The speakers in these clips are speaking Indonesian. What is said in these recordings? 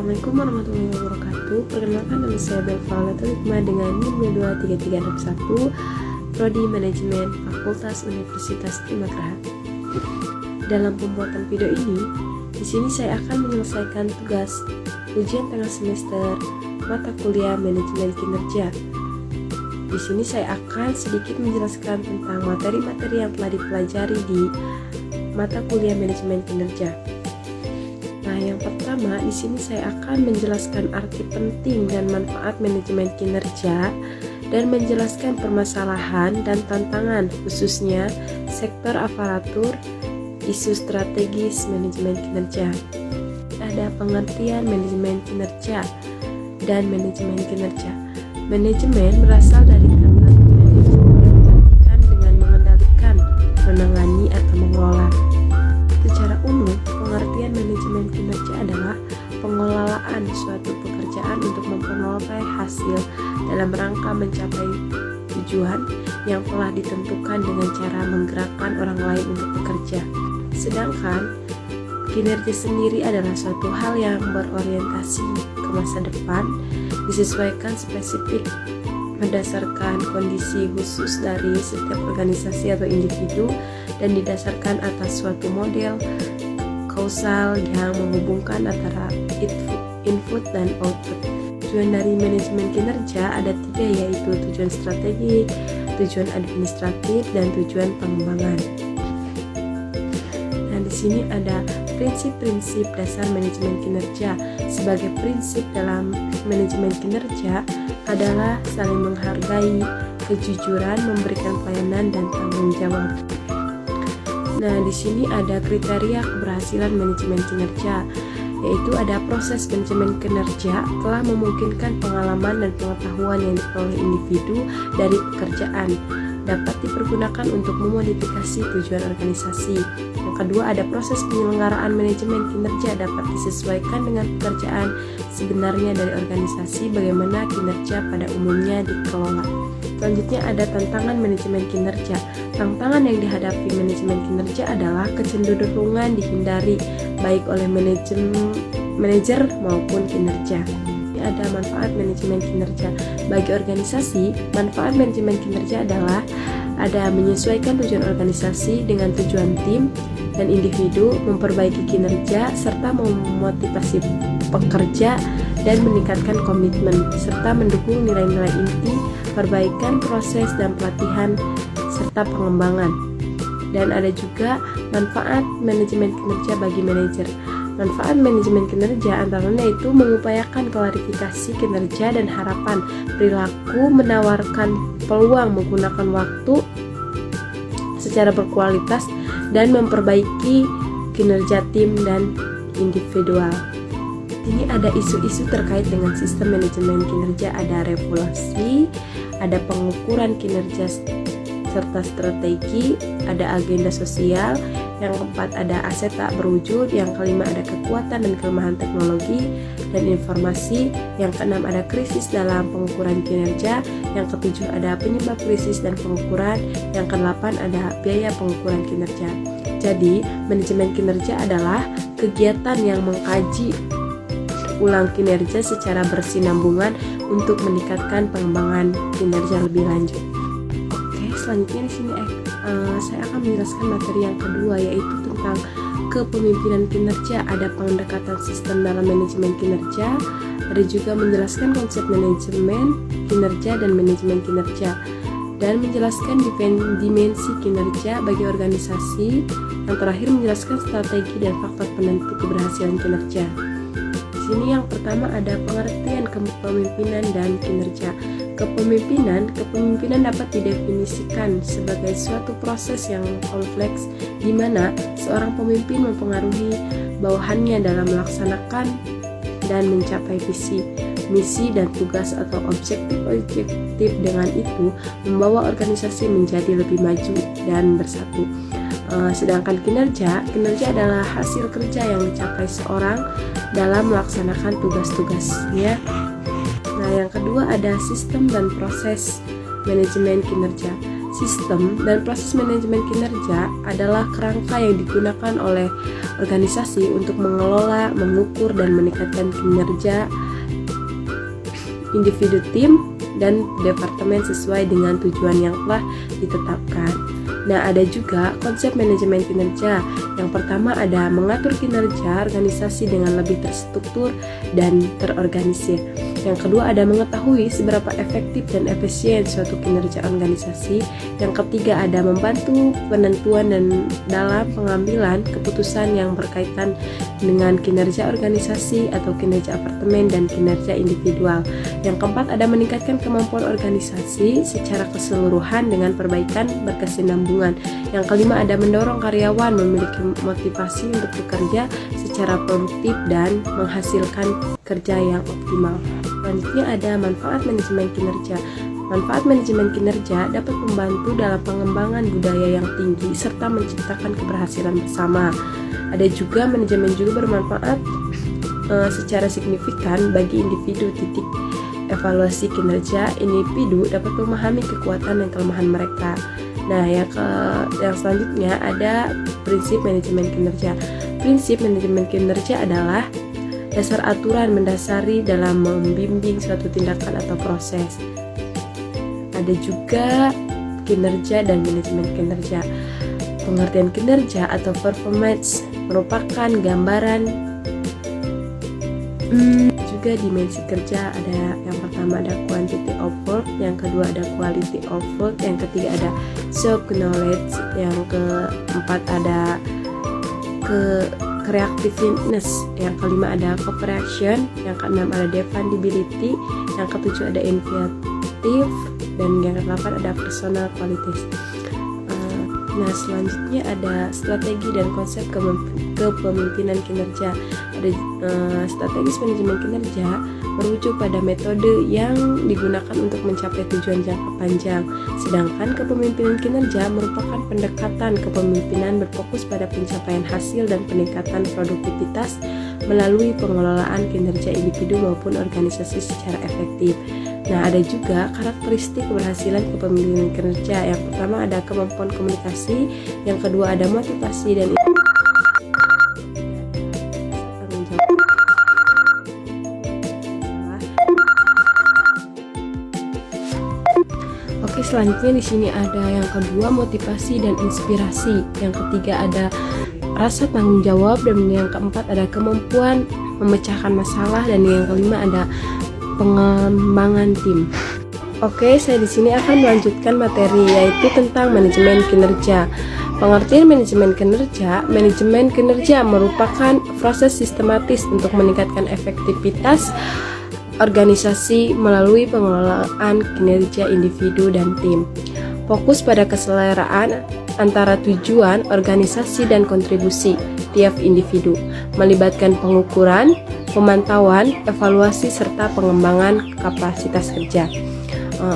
Assalamualaikum warahmatullahi wabarakatuh. Perkenalkan, nama saya Belva Hikmah dengan NIM 23361, Prodi Manajemen Fakultas Universitas Trimagaraha. Dalam pembuatan video ini, di sini saya akan menyelesaikan tugas ujian tengah semester mata kuliah Manajemen Kinerja. Di sini saya akan sedikit menjelaskan tentang materi-materi yang telah dipelajari di mata kuliah Manajemen Kinerja. Nah, yang pertama di sini saya akan menjelaskan arti penting dan manfaat manajemen kinerja dan menjelaskan permasalahan dan tantangan khususnya sektor aparatur, isu strategis manajemen kinerja. Ada pengertian manajemen kinerja dan manajemen kinerja. Manajemen berasal dari kata manage yang diartikan dengan mengendalikan, menangani atau mengelola. Secara umum, pengertian manajemen kinerja adalah pengelolaan suatu pekerjaan untuk memperoleh hasil dalam rangka mencapai tujuan yang telah ditentukan dengan cara menggerakkan orang lain untuk bekerja. Sedangkan kinerja sendiri adalah suatu hal yang berorientasi ke masa depan, disesuaikan spesifik berdasarkan kondisi khusus dari setiap organisasi atau individu dan didasarkan atas suatu model kausal yang menghubungkan antara input dan output. Tujuan dari manajemen kinerja ada 3, yaitu tujuan strategik, tujuan administratif, dan tujuan pengembangan. Nah, di sini ada prinsip-prinsip dasar manajemen kinerja. Sebagai prinsip dalam manajemen kinerja adalah saling menghargai, kejujuran, memberikan pelayanan, dan tanggung jawab. Nah, di sini ada kriteria keberhasilan manajemen kinerja, yaitu ada proses manajemen kinerja telah memungkinkan pengalaman dan pengetahuan yang diperoleh individu dari pekerjaan dapat dipergunakan untuk memodifikasi tujuan organisasi. Yang kedua, ada proses penyelenggaraan manajemen kinerja dapat disesuaikan dengan pekerjaan sebenarnya dari organisasi, bagaimana kinerja pada umumnya dikelola. Selanjutnya ada tantangan manajemen kinerja. Tantangan yang dihadapi manajemen kinerja adalah kecenderungan dihindari baik oleh manajer maupun kinerja. Ada manfaat manajemen kinerja bagi organisasi. Manfaat manajemen kinerja adalah ada menyesuaikan tujuan organisasi dengan tujuan tim dan individu, memperbaiki kinerja serta memotivasi pekerja dan meningkatkan komitmen serta mendukung nilai-nilai inti, perbaikan proses dan pelatihan serta pengembangan. Dan ada juga manfaat manajemen kinerja bagi manajer. Manfaat manajemen kinerja antara lain yaitu mengupayakan klarifikasi kinerja dan harapan perilaku, menawarkan peluang menggunakan waktu secara berkualitas, dan memperbaiki kinerja tim dan individual. Ini ada isu-isu terkait dengan sistem manajemen kinerja, ada regulasi, ada pengukuran kinerja serta strategi, ada agenda sosial, yang keempat ada aset tak berwujud, yang kelima ada kekuatan dan kelemahan teknologi dan informasi, yang keenam ada krisis dalam pengukuran kinerja, yang ketujuh ada penyebab krisis dan pengukuran, yang kedelapan ada biaya pengukuran kinerja. Jadi, manajemen kinerja adalah kegiatan yang mengkaji ulang kinerja secara bersinambungan untuk meningkatkan pengembangan kinerja lebih lanjut. Selanjutnya di sini saya akan menjelaskan materi yang kedua, yaitu tentang kepemimpinan kinerja. Ada pendekatan sistem dalam manajemen kinerja, ada juga menjelaskan konsep manajemen kinerja dan manajemen kinerja, dan menjelaskan dimensi kinerja bagi organisasi. Yang terakhir menjelaskan strategi dan faktor penentu keberhasilan kinerja. Di sini yang pertama ada pengertian kepemimpinan dan kinerja. Kepemimpinan dapat didefinisikan sebagai suatu proses yang kompleks di mana seorang pemimpin mempengaruhi bawahannya dalam melaksanakan dan mencapai visi, misi, dan tugas atau objektif dengan itu membawa organisasi menjadi lebih maju dan bersatu. Sedangkan kinerja adalah hasil kerja yang dicapai seorang dalam melaksanakan tugas-tugasnya. Nah, yang kedua ada sistem dan proses manajemen kinerja. Sistem dan proses manajemen kinerja adalah kerangka yang digunakan oleh organisasi untuk mengelola, mengukur, dan meningkatkan kinerja individu, tim, dan departemen sesuai dengan tujuan yang telah ditetapkan. Nah, ada juga konsep manajemen kinerja. Yang pertama ada mengatur kinerja organisasi dengan lebih terstruktur dan terorganisir. Yang kedua ada mengetahui seberapa efektif dan efisien suatu kinerja organisasi. Yang ketiga ada membantu penentuan dan dalam pengambilan keputusan yang berkaitan dengan kinerja organisasi atau kinerja departemen dan kinerja individual. Yang keempat ada meningkatkan kemampuan organisasi secara keseluruhan dengan perbaikan berkesinambungan. Yang kelima ada mendorong karyawan memiliki motivasi untuk bekerja secara produktif dan menghasilkan kerja yang optimal. Selanjutnya ada manfaat manajemen kinerja. Manfaat manajemen kinerja dapat membantu dalam pengembangan budaya yang tinggi serta menciptakan keberhasilan bersama. Ada juga manajemen juga bermanfaat secara signifikan bagi individu. Evaluasi kinerja individu dapat memahami kekuatan dan kelemahan mereka. Nah, yang selanjutnya ada prinsip manajemen kinerja. Prinsip manajemen kinerja adalah dasar aturan mendasari dalam membimbing suatu tindakan atau proses. Ada juga kinerja dan manajemen kinerja. Pengertian kinerja atau performance merupakan gambaran juga dimensi kerja. Ada yang pertama ada quantity of work, yang kedua ada quality of work, yang ketiga ada self knowledge, yang keempat ada creativeness, yang kelima ada cooperation, yang keenam ada dependability, yang ketujuh ada initiative, dan yang kedelapan ada personal qualities. Nah, selanjutnya ada strategi dan konsep kepemimpinan kinerja. Ada strategis manajemen kinerja merujuk pada metode yang digunakan untuk mencapai tujuan jangka panjang. Sedangkan kepemimpinan kinerja merupakan pendekatan kepemimpinan berfokus pada pencapaian hasil dan peningkatan produktivitas melalui pengelolaan kinerja individu maupun organisasi secara efektif. Nah, ada juga karakteristik keberhasilan kepemimpinan kinerja. Yang pertama ada kemampuan komunikasi, yang kedua ada motivasi dan tanggung jawab. Oke, selanjutnya di sini ada yang kedua motivasi dan inspirasi, yang ketiga ada rasa tanggung jawab, dan yang keempat ada kemampuan memecahkan masalah, dan yang kelima ada pengembangan tim. Oke, saya di sini akan melanjutkan materi yaitu tentang manajemen kinerja. Pengertian manajemen kinerja merupakan proses sistematis untuk meningkatkan efektivitas organisasi melalui pengelolaan kinerja individu dan tim. Fokus pada keseleraan antara tujuan, organisasi, dan kontribusi tiap individu, melibatkan pengukuran, pemantauan, evaluasi, serta pengembangan kapasitas kerja.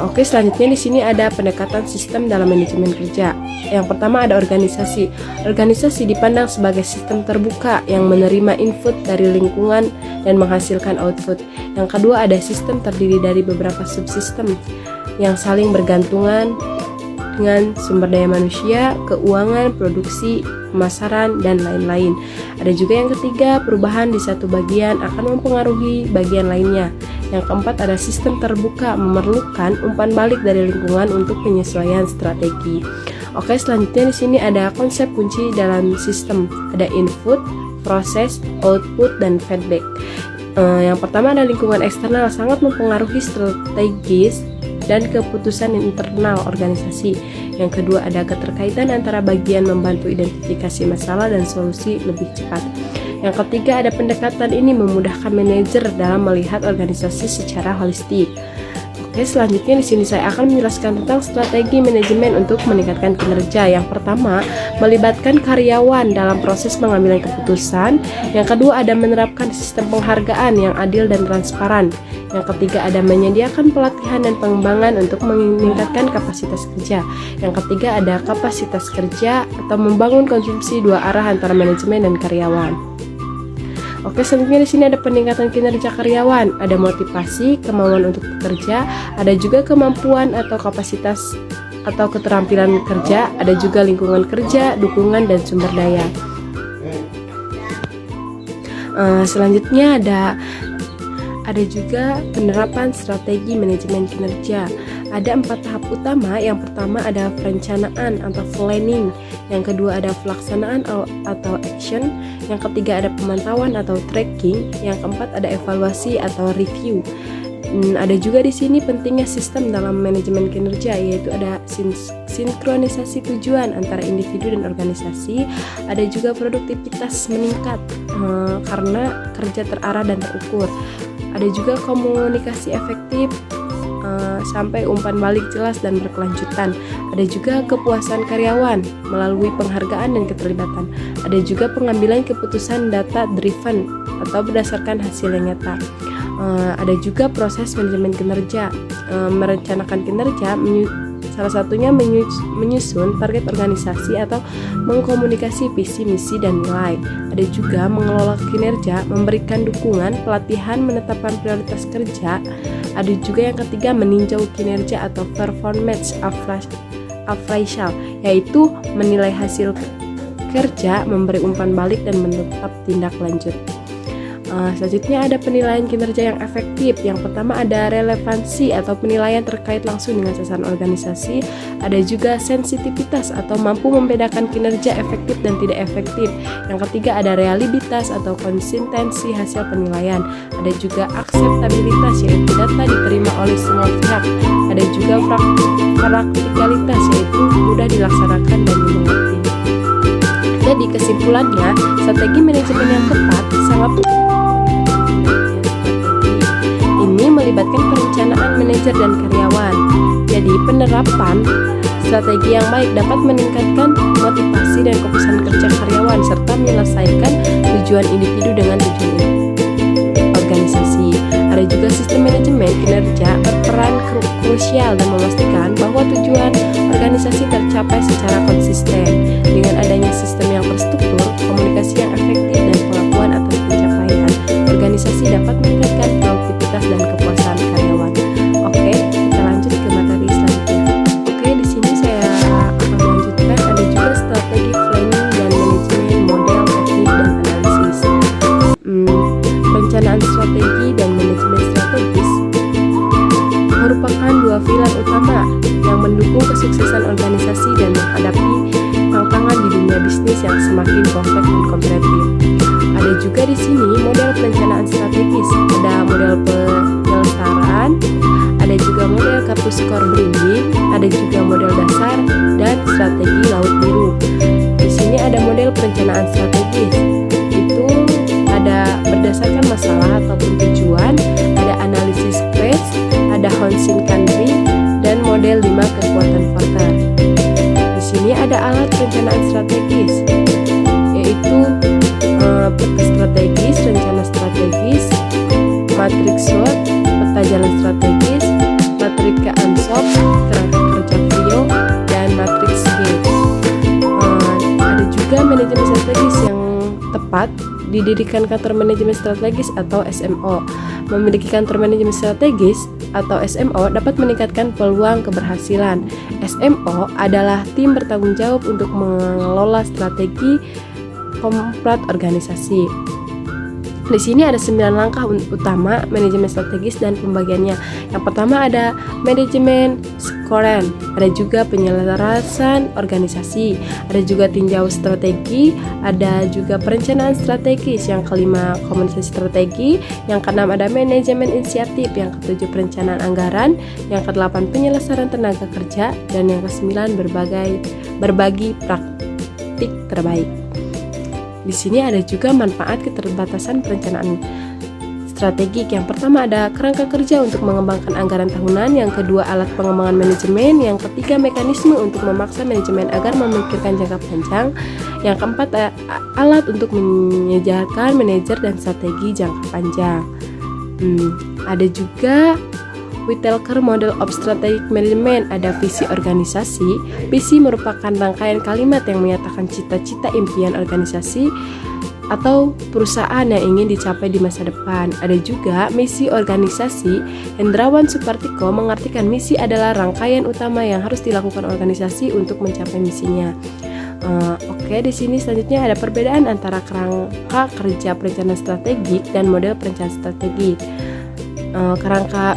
Oke, selanjutnya di sini ada pendekatan sistem dalam manajemen kerja. Yang pertama ada organisasi. Organisasi dipandang sebagai sistem terbuka yang menerima input dari lingkungan dan menghasilkan output. Yang kedua ada sistem terdiri dari beberapa subsistem yang saling bergantungan dengan sumber daya manusia, keuangan, produksi, pemasaran, dan lain-lain. Ada juga yang ketiga, perubahan di satu bagian akan mempengaruhi bagian lainnya. Yang keempat ada sistem terbuka, memerlukan umpan balik dari lingkungan untuk penyesuaian strategi. Oke, selanjutnya di sini ada konsep kunci dalam sistem. Ada input, proses, output, dan feedback. Yang pertama ada lingkungan eksternal sangat mempengaruhi strategis dan keputusan internal organisasi. Yang kedua ada keterkaitan antara bagian membantu identifikasi masalah dan solusi lebih cepat. Yang ketiga ada pendekatan ini memudahkan manajer dalam melihat organisasi secara holistik. Oke, selanjutnya di sini saya akan menjelaskan tentang strategi manajemen untuk meningkatkan kinerja. Yang pertama, melibatkan karyawan dalam proses pengambilan keputusan. Yang kedua, ada menerapkan sistem penghargaan yang adil dan transparan. Yang ketiga, ada menyediakan pelatihan dan pengembangan untuk meningkatkan kapasitas kerja. Yang ketiga, ada kapasitas kerja atau membangun konsumsi dua arah antara manajemen dan karyawan. Oke, selanjutnya di sini ada peningkatan kinerja karyawan, ada motivasi, kemauan untuk bekerja, ada juga kemampuan atau kapasitas atau keterampilan kerja, ada juga lingkungan kerja, dukungan, dan sumber daya. Selanjutnya ada juga penerapan strategi manajemen kinerja. Ada 4 tahap utama. Yang pertama ada perencanaan atau planning. Yang kedua ada pelaksanaan atau action. Yang ketiga ada pemantauan atau tracking. Yang keempat ada evaluasi atau review. Ada juga di sini pentingnya sistem dalam manajemen kinerja, yaitu ada sinkronisasi tujuan antara individu dan organisasi. Ada juga produktivitas meningkat karena kerja terarah dan terukur. Ada juga komunikasi efektif sampai umpan balik jelas dan berkelanjutan. Ada juga kepuasan karyawan melalui penghargaan dan keterlibatan. Ada juga pengambilan keputusan data driven atau berdasarkan hasil yang nyata. Ada juga proses manajemen kinerja, merencanakan kinerja, salah satunya menyusun target organisasi atau mengkomunikasi visi, misi, dan nilai. Ada juga mengelola kinerja, memberikan dukungan, pelatihan, menetapkan prioritas kerja. Ada juga yang ketiga meninjau kinerja atau performance appraisal, yaitu menilai hasil kerja, memberi umpan balik, dan menetap tindak lanjut. Selanjutnya ada penilaian kinerja yang efektif. Yang pertama ada relevansi atau penilaian terkait langsung dengan sasaran organisasi. Ada juga sensitivitas atau mampu membedakan kinerja efektif dan tidak efektif. Yang ketiga ada reliabilitas atau konsistensi hasil penilaian. Ada juga akseptabilitas, yaitu data diterima oleh semua pihak. Ada juga praktikalitas, yaitu mudah dilaksanakan dan dimengerti. Jadi kesimpulannya, strategi manajemen yang tepat sangat ini melibatkan perencanaan manajer dan karyawan. Jadi penerapan strategi yang baik dapat meningkatkan motivasi dan kepuasan kerja karyawan serta menyelesaikan tujuan individu dengan tujuan organisasi. Ada juga sistem manajemen kinerja berperan krusial dan memastikan bahwa tujuan organisasi tercapai secara konsisten. Dengan adanya sistem yang terstruktur, komunikasi yang efektif, dan pengakuan atas pencapaian, organisasi dapat meningkatkan produktivitas dan kepuasan karyawan. Oke, kita lanjut ke materi selanjutnya. Oke, di sini saya akan melanjutkan. Ada juga strategi planning dan manajemen, model, teknik, dan analisis. Perencanaan strategi dan manajemen strategis merupakan dua pilar utama yang mendukung kesuksesan organisasi dan menghadapi tantangan di dunia bisnis yang semakin kompleks dan kompetitif. Ada juga di sini model perencanaan strategis, ada model penyelesaian, ada juga model kartu skor blending, ada juga model dasar dan strategi laut biru. Di sini ada model perencanaan strategis, itu ada berdasarkan masalah ataupun tujuan, ada analisis phase, ada Honshin Country, dan model 5 kekuatan Porter. Di sini ada alat perencanaan strategis, yaitu peta strategis, rencana strategis, matriks SWOT, peta jalan strategis, matriks ANSOP, kerangka kerja Prio, dan matriks GATE. Ada juga manajemen strategis yang tepat didirikan kantor manajemen strategis atau SMO. Memiliki kantor manajemen strategis atau SMO dapat meningkatkan peluang keberhasilan. SMO adalah tim bertanggung jawab untuk mengelola strategi kompleks organisasi. Di sini ada 9 langkah utama manajemen strategis dan pembagiannya. Yang pertama ada manajemen scoren, ada juga penyelarasan organisasi, ada juga tinjau strategi, ada juga perencanaan strategis. Yang kelima komunikasi strategi, yang keenam ada manajemen inisiatif, yang ketujuh perencanaan anggaran, yang kedelapan penyelesaian tenaga kerja, dan yang kesembilan berbagi praktik terbaik. Di sini ada juga manfaat keterbatasan perencanaan strategik. Yang pertama ada kerangka kerja untuk mengembangkan anggaran tahunan, yang kedua alat pengembangan manajemen, yang ketiga mekanisme untuk memaksa manajemen agar memikirkan jangka panjang, yang keempat alat untuk menyejahterakan manajer dan strategi jangka panjang. Ada juga Whitaker Model of Strategic Management, ada visi organisasi. Visi merupakan rangkaian kalimat yang menyatakan cita-cita impian organisasi atau perusahaan yang ingin dicapai di masa depan. Ada juga misi organisasi. Hendrawan Supartiko mengartikan misi adalah rangkaian utama yang harus dilakukan organisasi untuk mencapai misinya. Oke, di sini selanjutnya ada perbedaan antara kerangka kerja perencanaan strategik dan model perencanaan strategik. Kerangka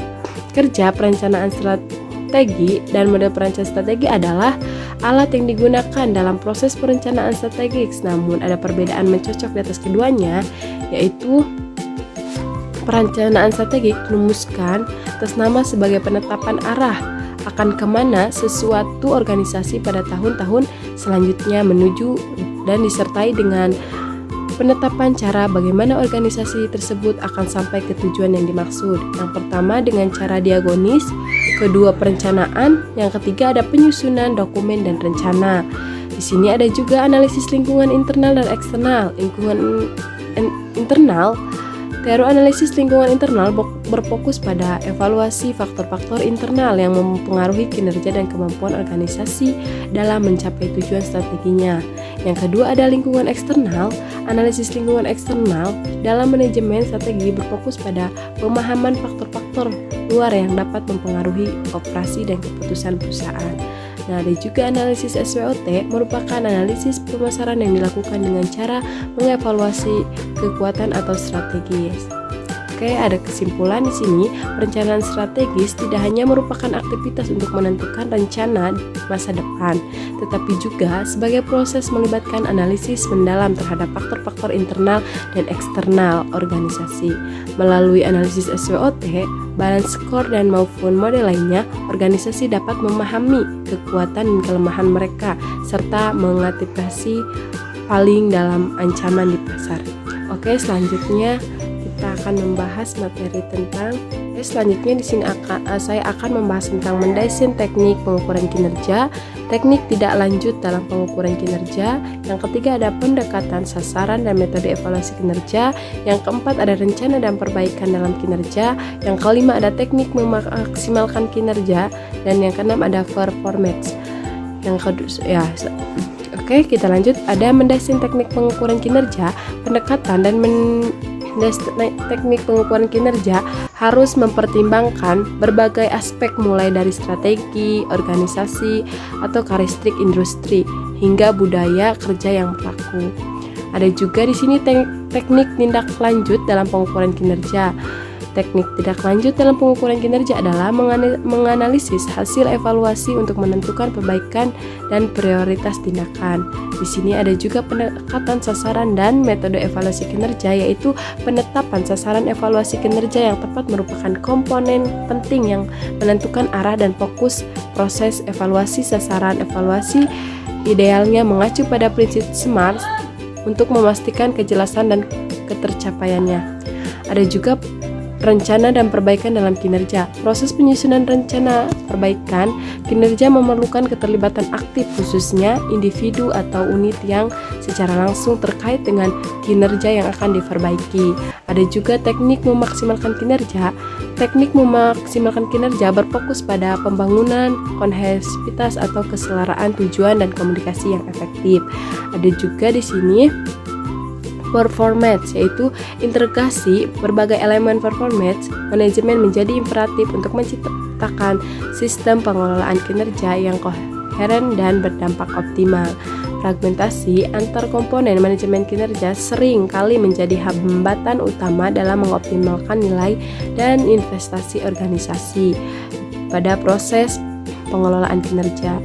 kerja perencanaan strategi dan model perencanaan strategi adalah alat yang digunakan dalam proses perencanaan strategik. Namun ada perbedaan mencocok di atas keduanya, yaitu perencanaan strategik merumuskan atas nama sebagai penetapan arah akan kemana sesuatu organisasi pada tahun-tahun selanjutnya menuju dan disertai dengan penetapan cara bagaimana organisasi tersebut akan sampai ke tujuan yang dimaksud. Yang pertama dengan cara diagonis, kedua perencanaan, yang ketiga ada penyusunan dokumen dan rencana. Di sini ada juga analisis lingkungan internal dan eksternal. Lingkungan internal, teori analisis lingkungan internal berfokus pada evaluasi faktor-faktor internal yang mempengaruhi kinerja dan kemampuan organisasi dalam mencapai tujuan strateginya. Yang kedua ada lingkungan eksternal. Analisis lingkungan eksternal dalam manajemen strategi berfokus pada pemahaman faktor-faktor luar yang dapat mempengaruhi operasi dan keputusan perusahaan. Nah, ada juga analisis SWOT, merupakan analisis pemasaran yang dilakukan dengan cara mengevaluasi kekuatan atau strategis. Oke, ada kesimpulan di sini, perencanaan strategis tidak hanya merupakan aktivitas untuk menentukan rencana masa depan, tetapi juga sebagai proses melibatkan analisis mendalam terhadap faktor-faktor internal dan eksternal organisasi. Melalui analisis SWOT, balance score dan maupun model lainnya, organisasi dapat memahami kekuatan dan kelemahan mereka serta mengantisipasi paling dalam ancaman di pasar. Oke, selanjutnya kita akan membahas materi tentang selanjutnya di sini saya akan membahas tentang mendesain teknik pengukuran kinerja, teknik tidak lanjut dalam pengukuran kinerja. Yang ketiga ada pendekatan sasaran dan metode evaluasi kinerja. Yang keempat ada rencana dan perbaikan dalam kinerja. Yang kelima ada teknik memaksimalkan kinerja, dan yang keenam ada performance. Yang kedua Oke, kita lanjut. Ada mendesain teknik pengukuran kinerja, pendekatan dan teknik pengukuran kinerja harus mempertimbangkan berbagai aspek mulai dari strategi, organisasi, atau karakteristik industri hingga budaya kerja yang berlaku. Ada juga di sini teknik tindak lanjut dalam pengukuran kinerja. Teknik tindak lanjut dalam pengukuran kinerja adalah menganalisis hasil evaluasi untuk menentukan perbaikan dan prioritas tindakan. Di sini ada juga pendekatan sasaran dan metode evaluasi kinerja, yaitu penetapan sasaran evaluasi kinerja yang tepat merupakan komponen penting yang menentukan arah dan fokus proses evaluasi. Sasaran evaluasi idealnya mengacu pada prinsip SMART untuk memastikan kejelasan dan ketercapaiannya. Ada juga rencana dan perbaikan dalam kinerja. Proses penyusunan rencana perbaikan kinerja memerlukan keterlibatan aktif, khususnya individu atau unit yang secara langsung terkait dengan kinerja yang akan diperbaiki. Ada juga teknik memaksimalkan kinerja. Teknik memaksimalkan kinerja berfokus pada pembangunan kohesivitas atau keselaraan tujuan dan komunikasi yang efektif. Ada juga di sini performance, yaitu integrasi berbagai elemen performance manajemen menjadi imperatif untuk menciptakan sistem pengelolaan kinerja yang koheren dan berdampak optimal. Fragmentasi antar komponen manajemen kinerja sering kali menjadi hambatan utama dalam mengoptimalkan nilai dan investasi organisasi pada proses pengelolaan kinerja.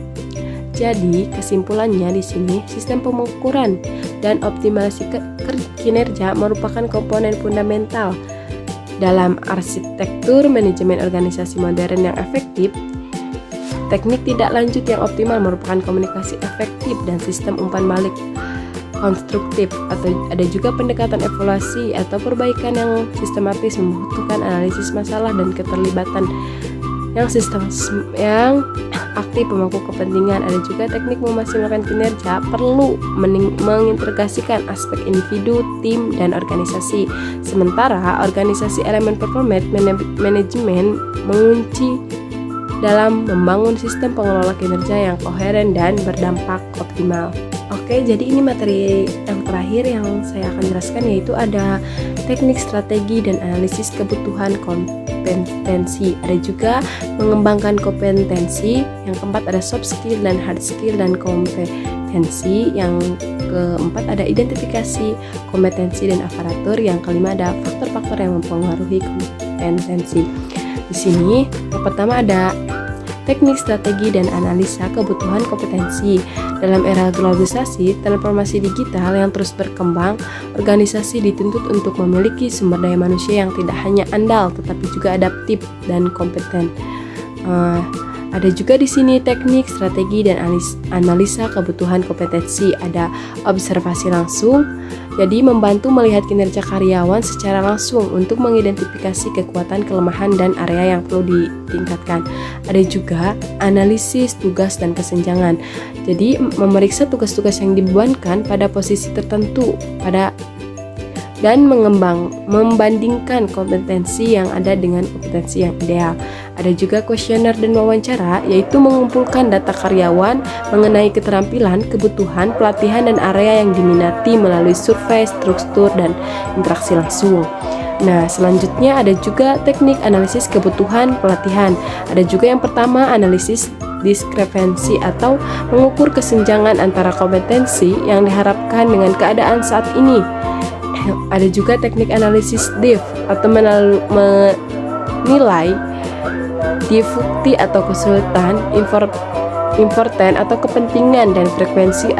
Jadi, kesimpulannya di sini, sistem pengukuran dan optimalisasi kinerja merupakan komponen fundamental dalam arsitektur manajemen organisasi modern yang efektif. Teknik tidak lanjut yang optimal merupakan komunikasi efektif dan sistem umpan balik konstruktif. Atau ada juga pendekatan evaluasi atau perbaikan yang sistematis membutuhkan analisis masalah dan keterlibatan yang aktif pemangku kepentingan. Ada juga teknik memaksimalkan kinerja perlu mengintegrasikan aspek individu, tim, dan organisasi. Sementara organisasi elemen performance manajemen mengunci dalam membangun sistem pengelola kinerja yang koheren dan berdampak optimal. Oke, jadi ini materi yang terakhir yang saya akan jelaskan, yaitu ada teknik strategi dan analisis kebutuhan kompetensi. Ada juga mengembangkan kompetensi. Yang keempat ada soft skill dan hard skill dan kompetensi kompetensi, yang keempat ada identifikasi kompetensi dan aparatur, yang kelima ada faktor-faktor yang mempengaruhi kompetensi. Di sini yang pertama ada teknik, strategi, dan analisa kebutuhan kompetensi. Dalam era globalisasi, transformasi digital yang terus berkembang, organisasi dituntut untuk memiliki sumber daya manusia yang tidak hanya andal, tetapi juga adaptif dan kompeten. Ada juga di sini teknik, strategi, dan analisa kebutuhan kompetensi. Ada observasi langsung, jadi membantu melihat kinerja karyawan secara langsung untuk mengidentifikasi kekuatan, kelemahan, dan area yang perlu ditingkatkan. Ada juga analisis tugas dan kesenjangan, jadi memeriksa tugas-tugas yang dibebankan pada posisi tertentu dan membandingkan kompetensi yang ada dengan kompetensi yang ideal. Ada juga kuesioner dan wawancara, yaitu mengumpulkan data karyawan mengenai keterampilan, kebutuhan, pelatihan, dan area yang diminati melalui survei, struktur, dan interaksi langsung. Nah, selanjutnya ada juga teknik analisis kebutuhan pelatihan. Ada juga yang pertama analisis diskrepansi atau mengukur kesenjangan antara kompetensi yang diharapkan dengan keadaan saat ini. Ada juga teknik analisis diff atau menilai difficulty atau kesulitan, important atau kepentingan, dan frekuensi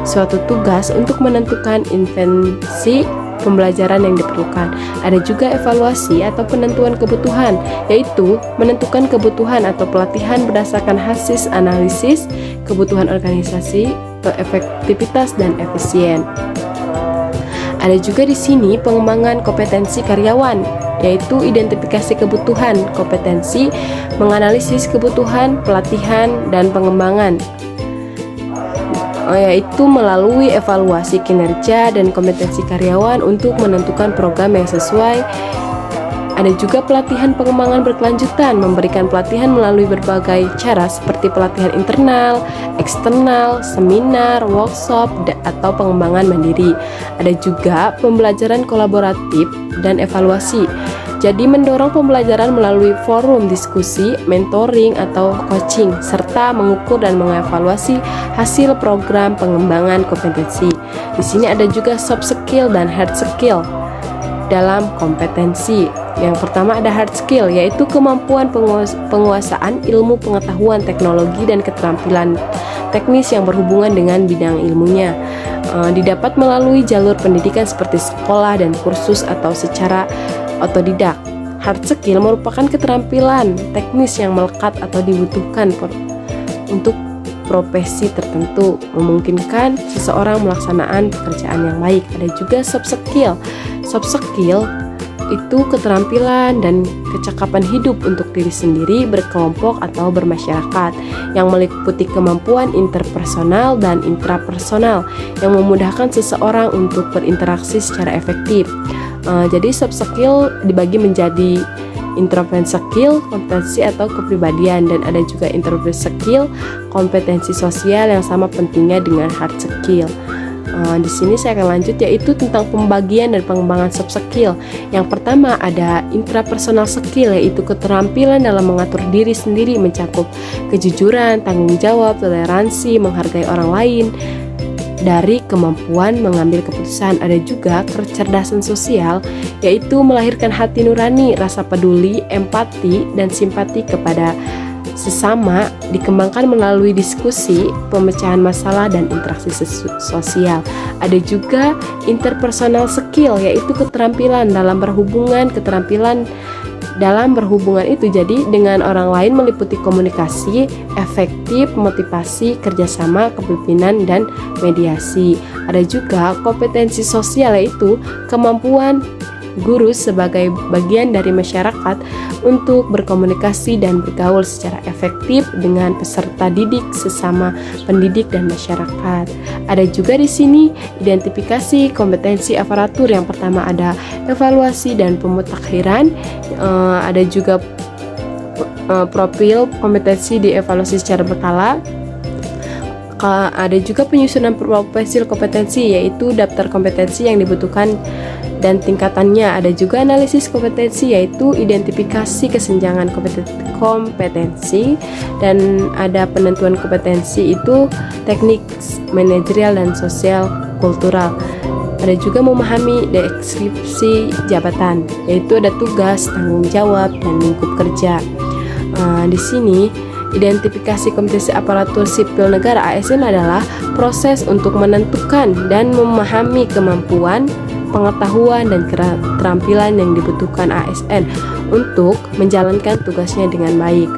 suatu tugas untuk menentukan intensi pembelajaran yang diperlukan. Ada juga evaluasi atau penentuan kebutuhan, yaitu menentukan kebutuhan atau pelatihan berdasarkan hasil analisis kebutuhan organisasi, efektivitas, dan efisien. Ada juga di sini pengembangan kompetensi karyawan, yaitu identifikasi kebutuhan, kompetensi, menganalisis kebutuhan, pelatihan, dan pengembangan, yaitu melalui evaluasi kinerja dan kompetensi karyawan untuk menentukan program yang sesuai. Ada juga pelatihan pengembangan berkelanjutan, memberikan pelatihan melalui berbagai cara seperti pelatihan internal, eksternal, seminar, workshop, atau pengembangan mandiri. Ada juga pembelajaran kolaboratif dan evaluasi. Jadi mendorong pembelajaran melalui forum diskusi, mentoring, atau coaching, serta mengukur dan mengevaluasi hasil program pengembangan kompetensi. Di sini ada juga soft skill dan hard skill dalam kompetensi. Yang pertama ada hard skill, yaitu kemampuan penguasaan ilmu pengetahuan teknologi dan keterampilan teknis yang berhubungan dengan bidang ilmunya. Didapat melalui jalur pendidikan seperti sekolah dan kursus atau secara otodidak. Hard skill merupakan keterampilan teknis yang melekat atau dibutuhkan untuk profesi tertentu, memungkinkan seseorang melaksanakan pekerjaan yang baik. Ada juga soft skill. Soft skill itu keterampilan dan kecakapan hidup untuk diri sendiri, berkelompok, atau bermasyarakat, yang meliputi kemampuan interpersonal dan intrapersonal yang memudahkan seseorang untuk berinteraksi secara efektif. Jadi soft skill dibagi menjadi introvert skill, kompetensi atau kepribadian, dan ada juga introvert skill, kompetensi sosial yang sama pentingnya dengan hard skill. Di sini saya akan lanjut, yaitu tentang pembagian dan pengembangan soft skill. Yang pertama ada intrapersonal skill, yaitu keterampilan dalam mengatur diri sendiri, mencakup kejujuran, tanggung jawab, toleransi, menghargai orang lain, dari kemampuan mengambil keputusan. Ada juga kecerdasan sosial, yaitu melahirkan hati nurani, rasa peduli, empati, dan simpati kepada sesama, dikembangkan melalui diskusi, pemecahan masalah, dan interaksi sosial. Ada juga interpersonal skill, yaitu keterampilan dalam berhubungan. Keterampilan dalam berhubungan itu jadi dengan orang lain meliputi komunikasi efektif, motivasi, kerjasama, kepemimpinan, dan mediasi. Ada juga kompetensi sosial, yaitu kemampuan guru sebagai bagian dari masyarakat untuk berkomunikasi dan bergaul secara efektif dengan peserta didik, sesama pendidik, dan masyarakat. Ada juga di sini identifikasi kompetensi aparatur. Yang pertama ada evaluasi dan pemutakhiran. Ada juga profil kompetensi dievaluasi secara berkala. Ada juga penyusunan profil kompetensi, yaitu daftar kompetensi yang dibutuhkan dan tingkatannya. Ada juga analisis kompetensi, yaitu identifikasi kesenjangan kompetensi, dan ada penentuan kompetensi itu teknik manajerial dan sosial kultural. Ada juga memahami deskripsi jabatan, yaitu ada tugas, tanggung jawab, dan lingkup kerja. Di sini identifikasi kompetensi aparatur sipil negara ASN adalah proses untuk menentukan dan memahami kemampuan, pengetahuan, dan keterampilan yang dibutuhkan ASN untuk menjalankan tugasnya dengan baik.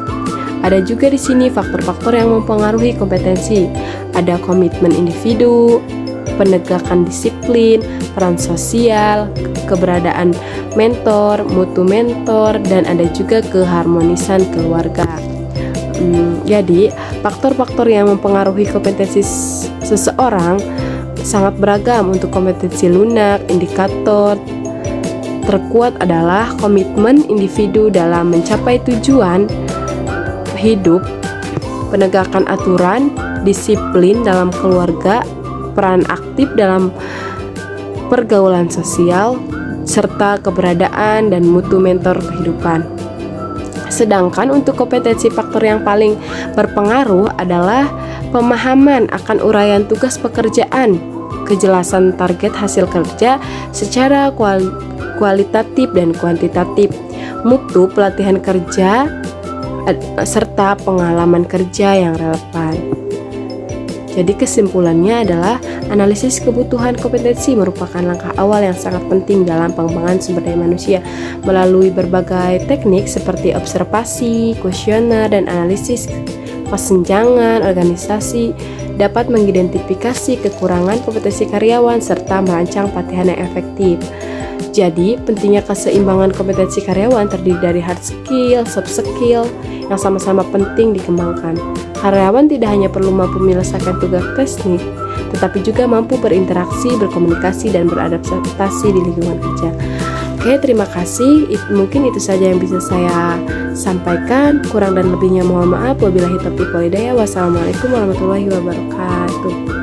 Ada juga di sini faktor-faktor yang mempengaruhi kompetensi. Ada komitmen individu, penegakan disiplin, peran sosial, keberadaan mentor, mutu mentor, dan ada juga keharmonisan keluarga. Jadi, faktor-faktor yang mempengaruhi kompetensi seseorang sangat beragam. Untuk kompetensi lunak, indikator terkuat adalah komitmen individu dalam mencapai tujuan hidup, penegakan aturan, disiplin dalam keluarga, peran aktif dalam pergaulan sosial, serta keberadaan dan mutu mentor kehidupan. Sedangkan untuk kompetensi faktor yang paling berpengaruh adalah pemahaman akan uraian tugas pekerjaan, kejelasan target hasil kerja secara kualitatif dan kuantitatif, mutu pelatihan kerja, serta pengalaman kerja yang relevan. Jadi kesimpulannya adalah analisis kebutuhan kompetensi merupakan langkah awal yang sangat penting dalam pengembangan sumber daya manusia. Melalui berbagai teknik seperti observasi, kuesioner, dan analisis kesenjangan organisasi dapat mengidentifikasi kekurangan kompetensi karyawan serta merancang pelatihan yang efektif. Jadi, pentingnya keseimbangan kompetensi karyawan terdiri dari hard skill, soft skill yang sama-sama penting dikembangkan. Karyawan tidak hanya perlu mampu menyelesaikan tugas teknik, tetapi juga mampu berinteraksi, berkomunikasi, dan beradaptasi di lingkungan kerja. Oke, terima kasih. Mungkin itu saja yang bisa saya sampaikan. Kurang dan lebihnya mohon maaf. Wabillahi taufiq wal hidayah. Wassalamualaikum warahmatullahi wabarakatuh.